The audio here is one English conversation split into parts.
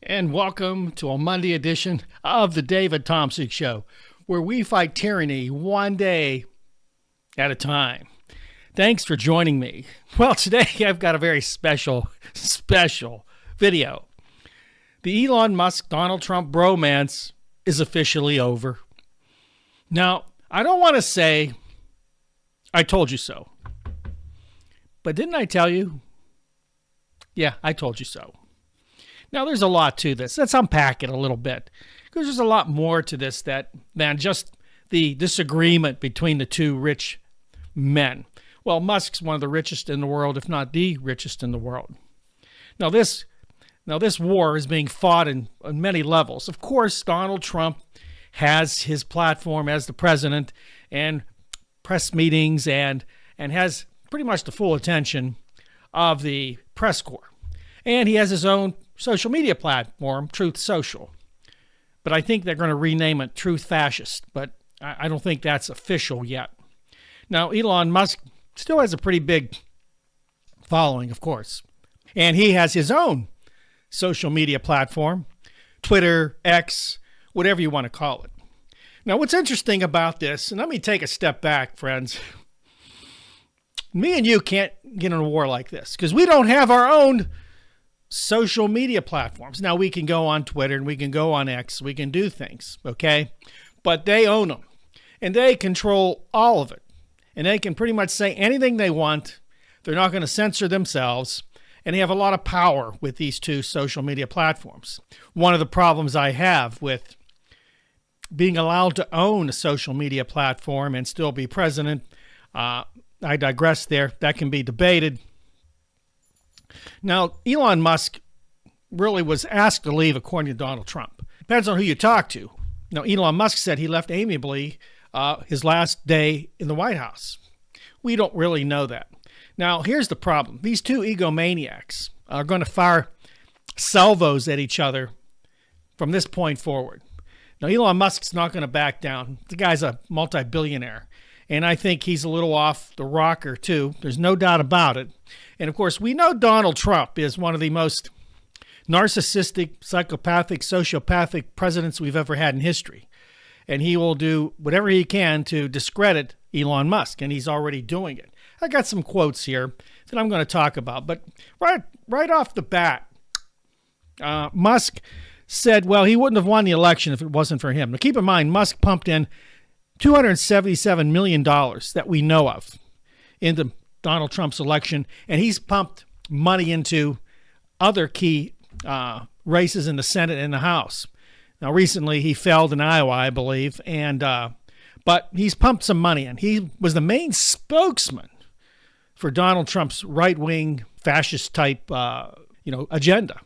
And welcome to a Monday edition of the David Thompson Show, where we fight tyranny one day at a time. Thanks for joining me. Well, today I've got a very special video. The Elon Musk Donald Trump bromance is officially over. Now, I don't want to say I told you so, but didn't I tell you? Yeah, I told you so. Now, there's a lot to this. Let's unpack it a little bit, because there's a lot more to this than just the disagreement between the two rich men. Well, Musk's one of the richest in the world, if not the richest in the world. Now, this war is being fought on many levels. Of course, Donald Trump has his platform as the president and press meetings and has pretty much the full attention of the press corps. And he has his own social media platform, Truth Social. But I think they're going to rename it Truth Fascist, but I don't think that's official yet. Now, Elon Musk still has a pretty big following, of course. And he has his own social media platform, Twitter, X, whatever you want to call it. Now, what's interesting about this, and let me take a step back, friends. Me and you can't get in a war like this because we don't have our own social media platforms. Now, we can go on Twitter and we can go on X. We can do things, okay? But they own them, and they control all of it. And they can pretty much say anything they want. They're not going to censor themselves, and they have a lot of power with these two social media platforms. One of the problems I have with being allowed to own a social media platform and still be president, I digress there. That can be debated. Now, Elon Musk really was asked to leave according to Donald Trump. Depends on who you talk to. Now, Elon Musk said he left amiably his last day in the White House. We don't really know that. Now, here's the problem. These two egomaniacs are going to fire salvos at each other from this point forward. Now, Elon Musk's not going to back down. The guy's a multi-billionaire. And I think he's a little off the rocker, too. There's no doubt about it. And, of course, we know Donald Trump is one of the most narcissistic, psychopathic, sociopathic presidents we've ever had in history. And he will do whatever he can to discredit Elon Musk, and he's already doing it. I got some quotes here that I'm going to talk about. But right off the bat, Musk said, well, he wouldn't have won the election if it wasn't for him. Now, keep in mind, Musk pumped in $277 million that we know of into Donald Trump's election, and he's pumped money into other key races in the Senate and the House. Now, recently he failed in Iowa, I believe, but he's pumped some money in. He was the main spokesman for Donald Trump's right-wing fascist type, agenda.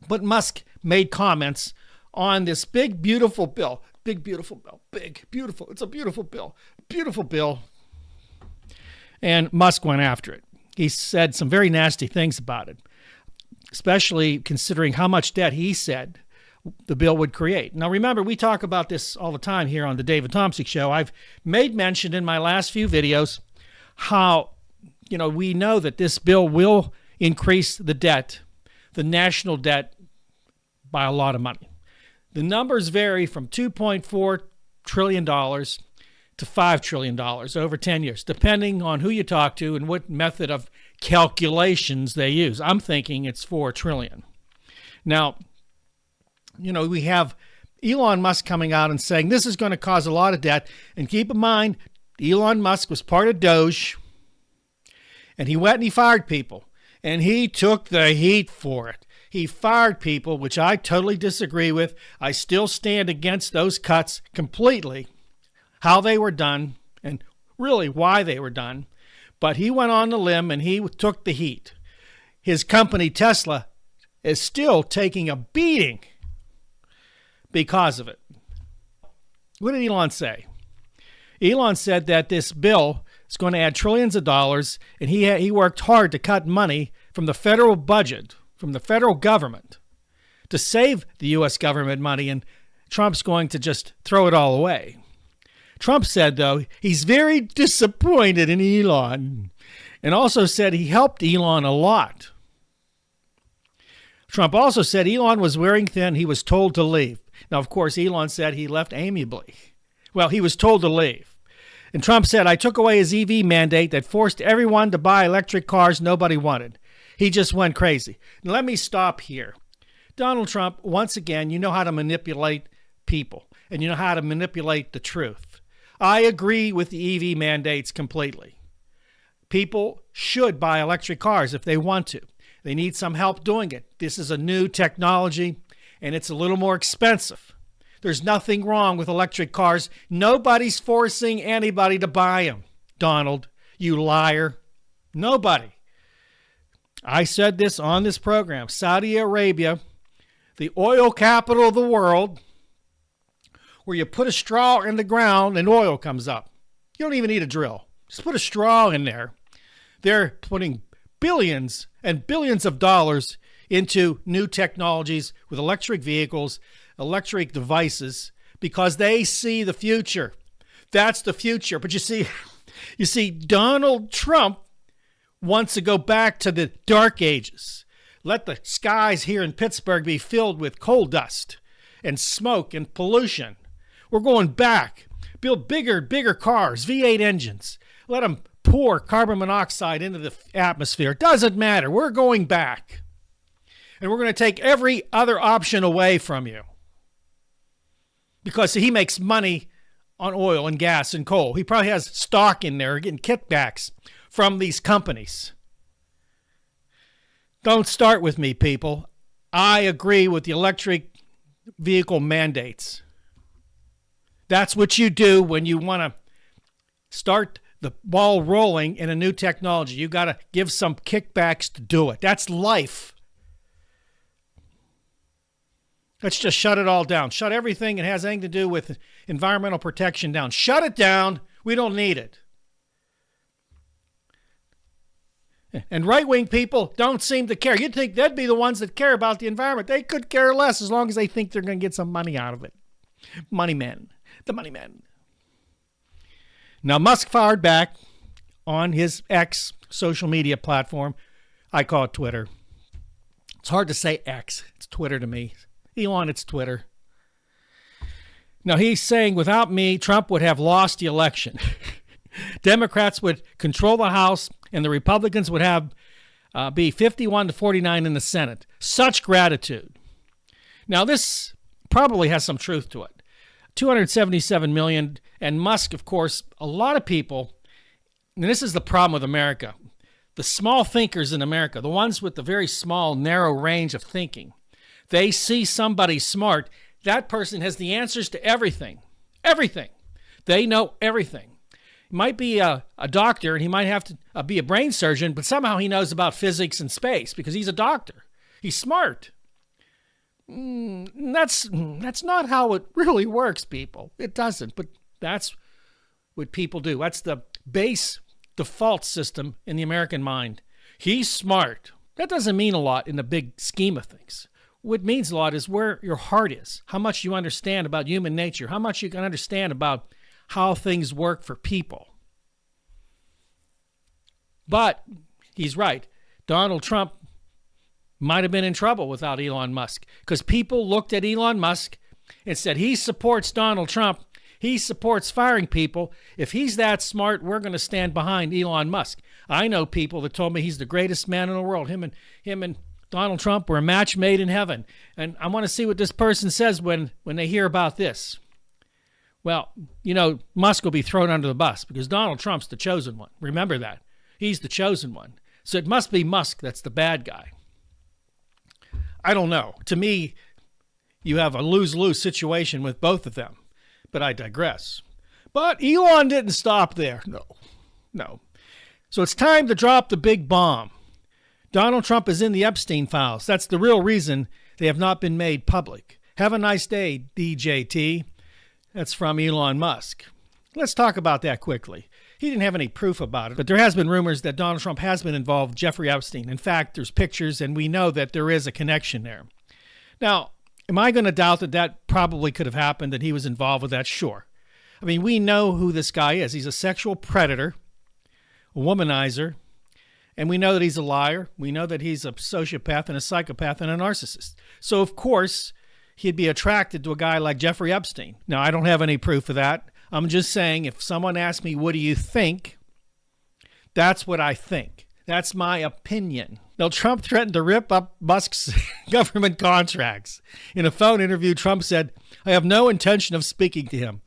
But Musk made comments on this big, beautiful bill. Big, beautiful bill. Big, beautiful. It's a beautiful bill. Beautiful bill. And Musk went after it. He said some very nasty things about it, especially considering how much debt he said the bill would create. Now, remember, we talk about this all the time here on the David Thompson Show. I've made mention in my last few videos how, we know that this bill will increase the debt, the national debt, by a lot of money. The numbers vary from $2.4 trillion to $5 trillion over 10 years, depending on who you talk to and what method of calculations they use. I'm thinking it's $4 trillion. Now, we have Elon Musk coming out and saying this is going to cause a lot of debt. And keep in mind, Elon Musk was part of Doge, and he went and he fired people, and he took the heat for it. He fired people, which I totally disagree with. I still stand against those cuts completely, how they were done and really why they were done. But he went on the limb and he took the heat. His company, Tesla, is still taking a beating because of it. What did Elon say? Elon said that this bill is going to add trillions of dollars, and he worked hard to cut money from the federal budget, from the federal government, to save the U.S. government money, and Trump's going to just throw it all away. Trump said, though, he's very disappointed in Elon, and also said he helped Elon a lot. Trump also said Elon was wearing thin. He was told to leave. Now, of course, Elon said he left amiably. Well, he was told to leave. And Trump said, I took away his EV mandate that forced everyone to buy electric cars nobody wanted. He just went crazy. Now, let me stop here. Donald Trump, once again, you know how to manipulate people, and you know how to manipulate the truth. I agree with the EV mandates completely. People should buy electric cars if they want to. They need some help doing it. This is a new technology, and it's a little more expensive. There's nothing wrong with electric cars. Nobody's forcing anybody to buy them. Donald, you liar. Nobody. I said this on this program. Saudi Arabia, the oil capital of the world, where you put a straw in the ground and oil comes up. You don't even need a drill. Just put a straw in there. They're putting billions and billions of dollars into new technologies with electric vehicles, electric devices, because they see the future. That's the future. But you see, Donald Trump wants to go back to the dark ages. Let the skies here in Pittsburgh be filled with coal dust and smoke and pollution. We're going back. Build bigger cars, V8 engines. Let them pour carbon monoxide into the atmosphere. It doesn't matter. We're going back. And we're going to take every other option away from you. Because he makes money on oil and gas and coal. He probably has stock in there getting kickbacks from these companies. Don't start with me, people. I agree with the electric vehicle mandates. That's what you do when you want to start the ball rolling in a new technology. You got to give some kickbacks to do it. That's life. Let's just shut it all down. Shut everything that has anything to do with environmental protection down. Shut it down. We don't need it. And right-wing people don't seem to care. You'd think they'd be the ones that care about the environment. They could care less as long as they think they're going to get some money out of it. Money men. The money men. Now, Musk fired back on his X social media platform. I call it Twitter. It's hard to say X. It's Twitter to me. Elon, it's Twitter. Now, he's saying, without me, Trump would have lost the election. Democrats would control the House, and the Republicans would have be 51-49 in the Senate. Such gratitude. Now, this probably has some truth to it. 277 million, and Musk, of course, a lot of people, and this is the problem with America, the small thinkers in America, the ones with the very small, narrow range of thinking, they see somebody smart. That person has the answers to everything. Everything. They know everything. He might be a doctor, and he might have to be a brain surgeon, but somehow he knows about physics and space because he's a doctor. He's smart. That's not how it really works, people. It doesn't, but that's what people do. That's the base default system in the American mind. He's smart. That doesn't mean a lot in the big scheme of things. What means a lot is where your heart is, how much you understand about human nature, how much you can understand about how things work for people. But he's right. Donald Trump might have been in trouble without Elon Musk because people looked at Elon Musk and said, he supports Donald Trump. He supports firing people. If he's that smart, we're going to stand behind Elon Musk. I know people that told me he's the greatest man in the world. Him and Donald Trump were a match made in heaven. And I want to see what this person says when they hear about this. Well, Musk will be thrown under the bus because Donald Trump's the chosen one. Remember that. He's the chosen one. So it must be Musk that's the bad guy. I don't know. To me, you have a lose-lose situation with both of them. But I digress. But Elon didn't stop there. No. So it's time to drop the big bomb. Donald Trump is in the Epstein files. That's the real reason they have not been made public. Have a nice day, DJT. That's from Elon Musk. Let's talk about that quickly. He didn't have any proof about it, but there has been rumors that Donald Trump has been involved with Jeffrey Epstein. In fact, there's pictures, and we know that there is a connection there. Now, am I going to doubt that probably could have happened, that he was involved with that? Sure. I mean, we know who this guy is. He's a sexual predator, a womanizer, And we know that he's a liar. We know that he's a sociopath and a psychopath and a narcissist. So, of course, he'd be attracted to a guy like Jeffrey Epstein. Now, I don't have any proof of that. I'm just saying, if someone asks me, what do you think? That's what I think. That's my opinion. Now, Trump threatened to rip up Musk's government contracts. In a phone interview, Trump said, I have no intention of speaking to him.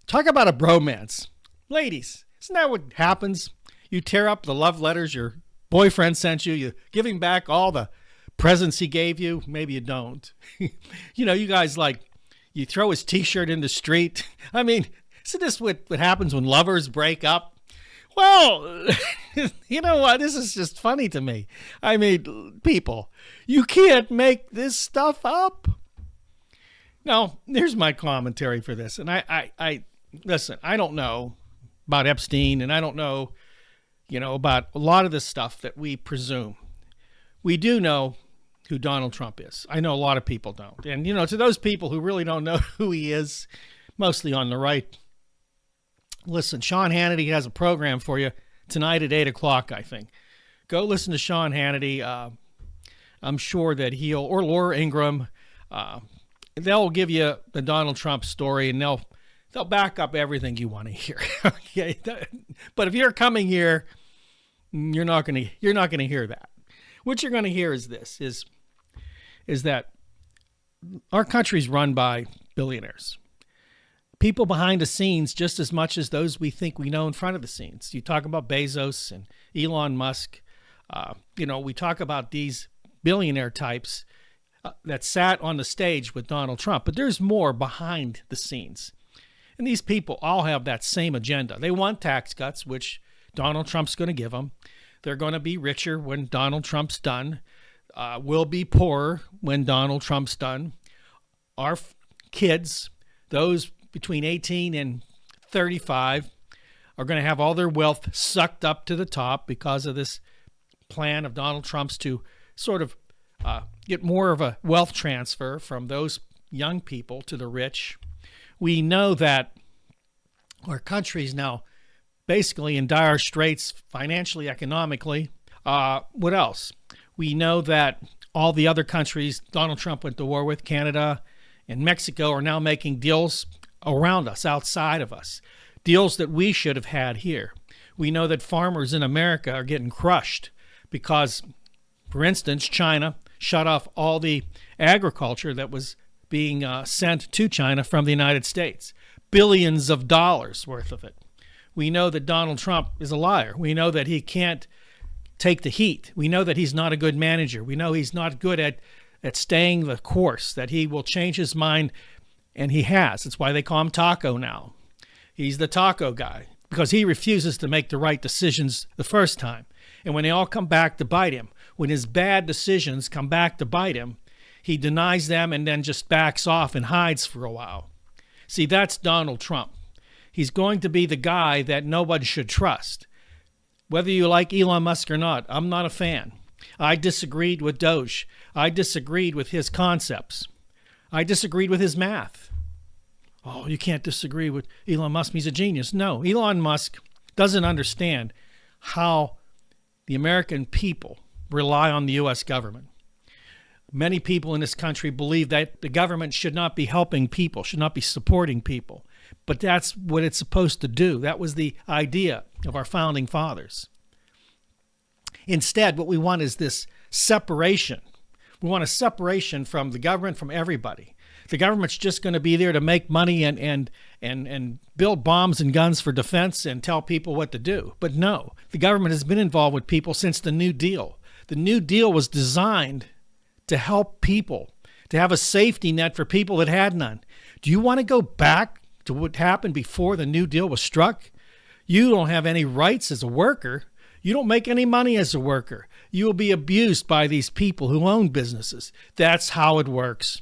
Talk about a bromance. Ladies, isn't that what happens? You tear up the love letters your boyfriend sent you. You give him back all the presents he gave you. Maybe you don't. You guys you throw his T-shirt in the street. I mean, isn't this what happens when lovers break up? Well, you know what? This is just funny to me. I mean, people, you can't make this stuff up. Now, here's my commentary for this. And I listen, I don't know about Epstein, and I don't know, about a lot of this stuff that we presume. We do know who Donald Trump is. I know a lot of people don't. And, to those people who really don't know who he is, mostly on the right, listen, Sean Hannity has a program for you tonight at 8 o'clock, I think. Go listen to Sean Hannity. I'm sure that or Laura Ingraham, they'll give you the Donald Trump story, and they'll back up everything you want to hear. Okay? But if you're coming here, you're not going to hear that. What you're going to hear is this, is that our country's run by billionaires. People behind the scenes just as much as those we think we know in front of the scenes. You talk about Bezos and Elon Musk. We talk about these billionaire types that sat on the stage with Donald Trump, but there's more behind the scenes. And these people all have that same agenda. They want tax cuts, which Donald Trump's going to give them. They're going to be richer when Donald Trump's done. We'll be poorer when Donald Trump's done. Our kids, those between 18 and 35, are going to have all their wealth sucked up to the top because of this plan of Donald Trump's to sort of get more of a wealth transfer from those young people to the rich. We know that our country's now basically in dire straits financially, economically. What else? We know that all the other countries Donald Trump went to war with, Canada and Mexico, are now making deals around us, outside of us, deals that we should have had here. We know that farmers in America are getting crushed because, for instance, China shut off all the agriculture that was being sent to China from the United States. Billions of dollars worth of it. We know that Donald Trump is a liar. We know that he can't take the heat. We know that he's not a good manager. We know he's not good at staying the course, that he will change his mind, and he has. That's why they call him Taco now. He's the taco guy because he refuses to make the right decisions the first time. And when they all come back to bite him, when his bad decisions come back to bite him, he denies them and then just backs off and hides for a while. See, that's Donald Trump. He's going to be the guy that nobody should trust. Whether you like Elon Musk or not, I'm not a fan. I disagreed with Doge. I disagreed with his concepts. I disagreed with his math. Oh, you can't disagree with Elon Musk. He's a genius. No, Elon Musk doesn't understand how the American people rely on the U.S. government. Many people in this country believe that the government should not be helping people, should not be supporting people. But that's what it's supposed to do. That was the idea of our founding fathers. Instead, what we want is this separation. We want a separation from the government, from everybody. The government's just going to be there to make money and build bombs and guns for defense and tell people what to do. But no, the government has been involved with people since the New Deal. The New Deal was designed to help people, to have a safety net for people that had none. Do you want to go back to what happened before the New Deal was struck? You don't have any rights as a worker. You don't make any money as a worker. You will be abused by these people who own businesses. That's how it works.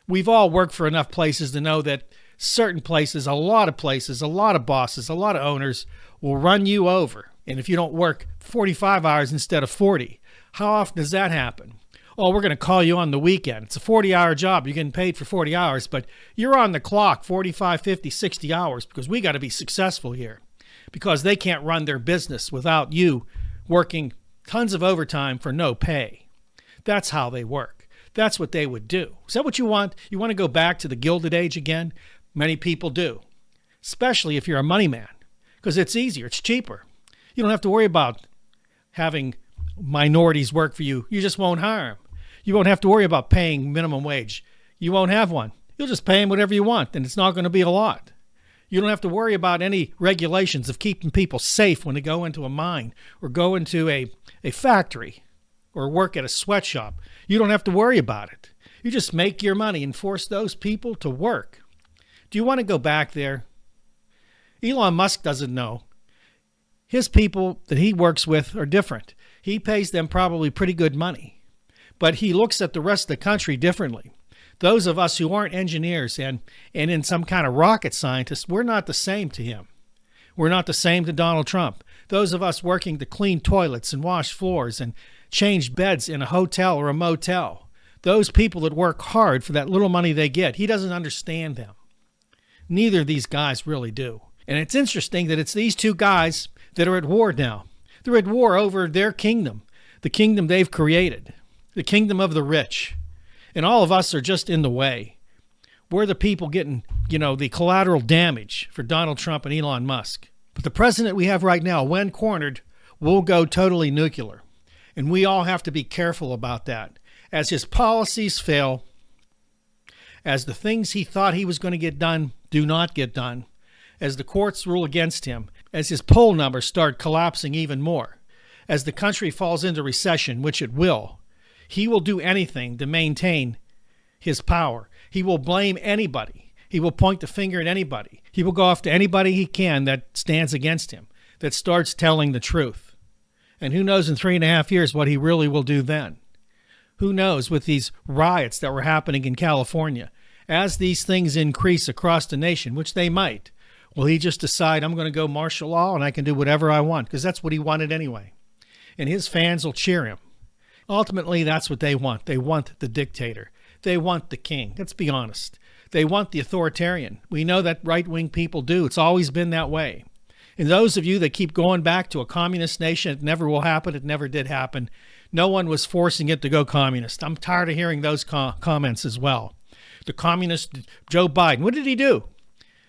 We've all worked for enough places to know that certain places, a lot of bosses, a lot of owners will run you over. And if you don't work 45 hours instead of 40, how often does that happen? Oh, we're going to call you on the weekend. It's a 40-hour job. You're getting paid for 40 hours, but you're on the clock 45, 50, 60 hours because we got to be successful here, because they can't run their business without you working tons of overtime for no pay. That's how they work. That's what they would do. Is that what you want? You want to go back to the Gilded Age again? Many people do, especially if you're a money man, because it's easier, it's cheaper. You don't have to worry about having minorities work for you. You just won't hire them. You won't have to worry about paying minimum wage. You won't have one. You'll just pay them whatever you want, and it's not going to be a lot. You don't have to worry about any regulations of keeping people safe when they go into a mine or go into a factory or work at a sweatshop. You don't have to worry about it. You just make your money and force those people to work. Do you want to go back there? Elon Musk doesn't know. His people that he works with are different. He pays them probably pretty good money. But he looks at the rest of the country differently. Those of us who aren't engineers and in some kind of rocket scientists, we're not the same to him. We're not the same to Donald Trump. Those of us working to clean toilets and wash floors and change beds in a hotel or a motel, those people that work hard for that little money they get, he doesn't understand them. Neither of these guys really do. And it's interesting that it's these two guys that are at war now. They're at war over their kingdom, the kingdom they've created, the kingdom of the rich. And all of us are just in the way. We're the people getting, the collateral damage for Donald Trump and Elon Musk. But the president we have right now, when cornered, will go totally nuclear. And we all have to be careful about that. As his policies fail, as the things he thought he was going to get done do not get done, as the courts rule against him, as his poll numbers start collapsing even more, as the country falls into recession, which it will, he will do anything to maintain his power. He will blame anybody. He will point the finger at anybody. He will go after anybody he can that stands against him, that starts telling the truth. And who knows in 3.5 years what he really will do then? Who knows with these riots that were happening in California? As these things increase across the nation, which they might, will he just decide, I'm going to go martial law and I can do whatever I want? Because that's what he wanted anyway. And his fans will cheer him. Ultimately, that's what they want. They want the dictator. They want the king. Let's be honest. They want the authoritarian. We know that right-wing people do. It's always been that way. And those of you that keep going back to a communist nation, it never will happen. It never did happen. No one was forcing it to go communist. I'm tired of hearing those comments as well. The communist Joe Biden, what did he do?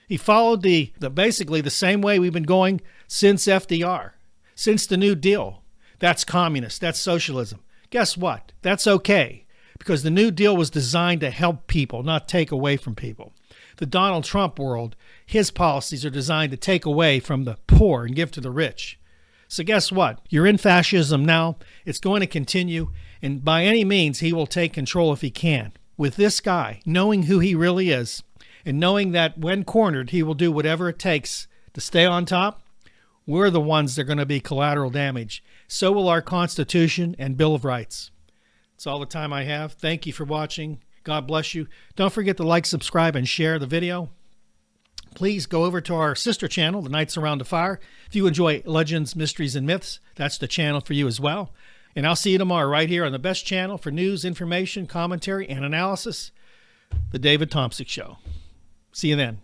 He followed basically the same way we've been going since FDR, since the New Deal. That's communist. That's socialism. Guess what? That's okay, because the New Deal was designed to help people, not take away from people. The Donald Trump world, his policies are designed to take away from the poor and give to the rich. So guess what? You're in fascism now. It's going to continue, and by any means, he will take control if he can. With this guy, knowing who he really is, and knowing that when cornered, he will do whatever it takes to stay on top, we're the ones that are going to be collateral damage. So will our Constitution and Bill of Rights. That's all the time I have. Thank you for watching. God bless you. Don't forget to like, subscribe, and share the video. Please go over to our sister channel, The Knights Around the Fire. If you enjoy legends, mysteries, and myths, that's the channel for you as well. And I'll see you tomorrow right here on the best channel for news, information, commentary, and analysis, The David Tomsic Show. See you then.